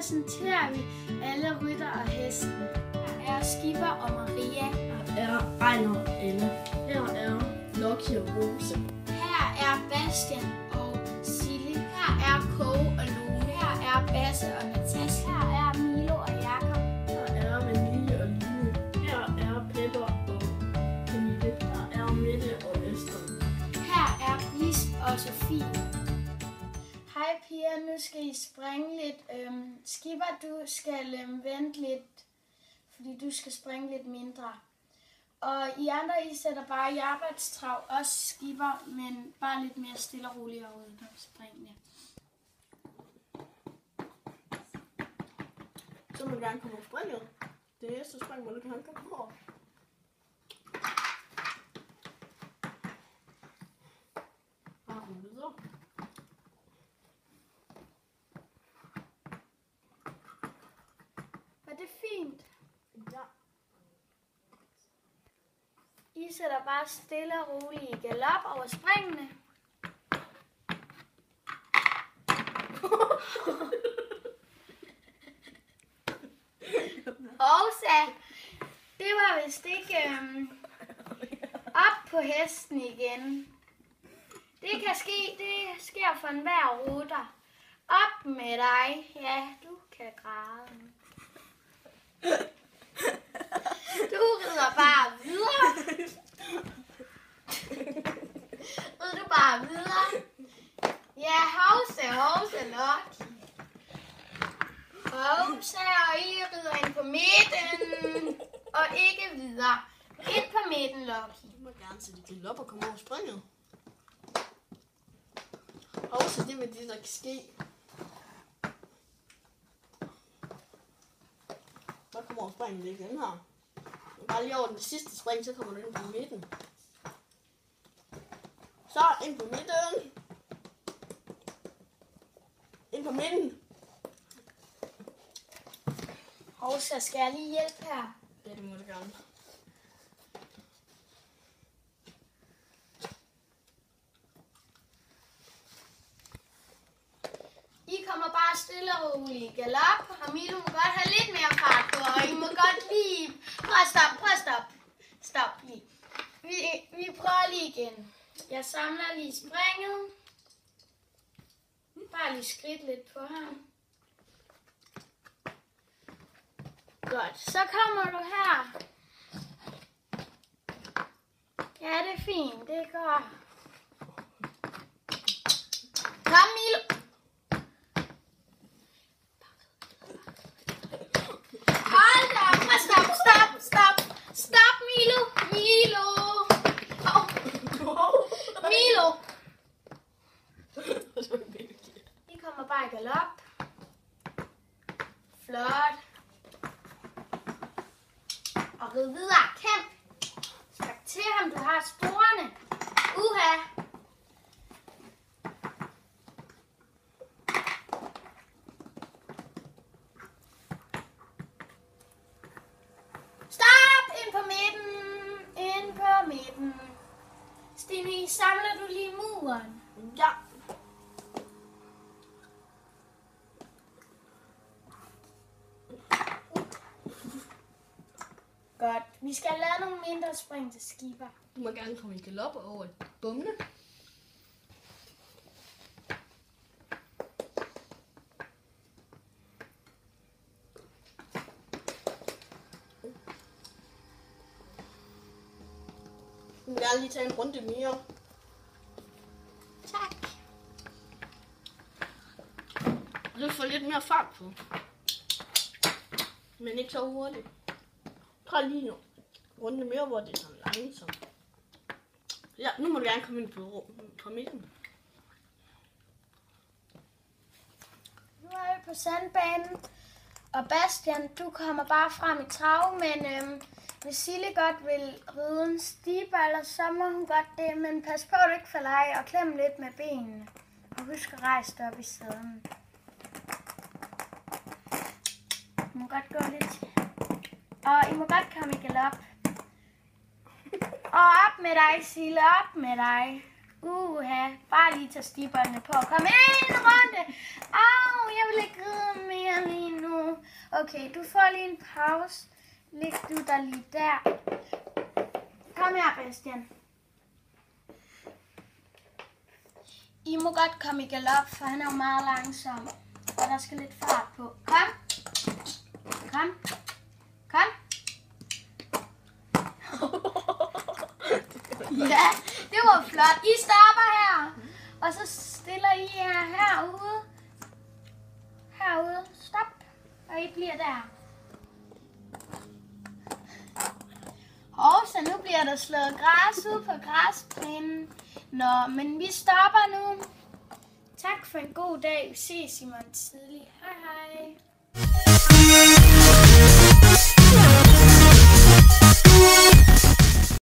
præsenterer vi alle rytter og hesten. Her er Skipper og Maria. Her er Ejner og Elle. Her er Lucky og Rose. Her er Bastian og Silje. Her er Kåge og Lone. Her er Basse og Natasha. Her er Milo og Jakob. Her er Vanille og Line. Her er Pepper og Camille. Her er Mette og Esther. Her er Bliss og Sofie. Hej piger, nu skal I springe lidt. Skipper, du skal vente lidt, fordi du skal springe lidt mindre. Og I andre, I sætter bare i arbejdstrav, også Skipper, men bare lidt mere stille og roligt herude på springene. Så må du gerne komme og springe. Det næste spring, hvor du kan komme over. Bare videre. Var det fint? Ja. I sætter bare stille og roligt i galop over springene. Åsa, det var vist ikke op på hesten igen. Det kan ske, det sker for enhver ruter. Op med dig, ja, du kan græde. Du rider bare videre. Rider du bare videre. Ja, hovse, Lucky. Hovse, og I rider ind på midten. Og ikke videre. Ind på midten, Lucky. Du må gerne sætte dit op og komme over springet. Også det med det, der kan ske. Bare kommer over springet igen her. Bare lige over den sidste spring, så kommer du ind på midten. Så ind på midten. Ind på midten. Hovse, skal jeg lige hjælpe her? Ja, det må du gerne. I kommer bare stille og roligt i galop, og Milo må godt have lidt mere fart på, og I må godt lige... Prøv at stop. Stop lige. Vi prøver lige igen. Jeg samler lige springet. Bare lige skridt lidt på ham. Godt, så kommer du her. Ja, det er fint, det er godt. Kom, Milo. Hold da op, stop, Milo. Milo. I kommer bare i galop. Flot. Og rid videre. Kæmp. Stak til ham, du har sporene. Uha. Stop! Ind på midten. Stine, samler du lige muren? Ja. Godt. Vi skal lave nogle mindre spring til Skipper. Du må gerne komme i galop over bumle. Du må gerne lige tage en runde mere. Tak. Og så få lidt mere fart på. Men ikke så hurtigt. Prøv lige nu. Runde mere, hvor det er sådan langsomt. Ja, nu må du gerne komme ind på midten. Nu er vi på sandbanen. Og Bastian, du kommer bare frem i trav, men hvis Silje godt vil ride en stiballer, så må hun godt det. Men pas på, at du ikke falder af og klem lidt med benene. Og husk at rejse dig op i sæden. Du må godt gå lidt. Og I må godt komme i galop. Og op med dig, Silje, op med dig. Uha, bare lige tage stibberne på. Kom ind, runde. Au! jeg vil ikke ride mere lige nu. Okay, du får lige en pause. Læg du dig lige der. Kom her, Bastian. I må godt komme i galop, for han er jo meget langsom. Og der skal lidt fart på. Kom. Kom. Kom. Ja, det var flot. I stopper her. Og så stiller I jer herude. Herude. Stop. Og I bliver der. Og så nu bliver der slået græs ud på græsplænen. Nå, men vi stopper nu. Tak for en god dag. Vi ses i morgen tidlig. Hej hej.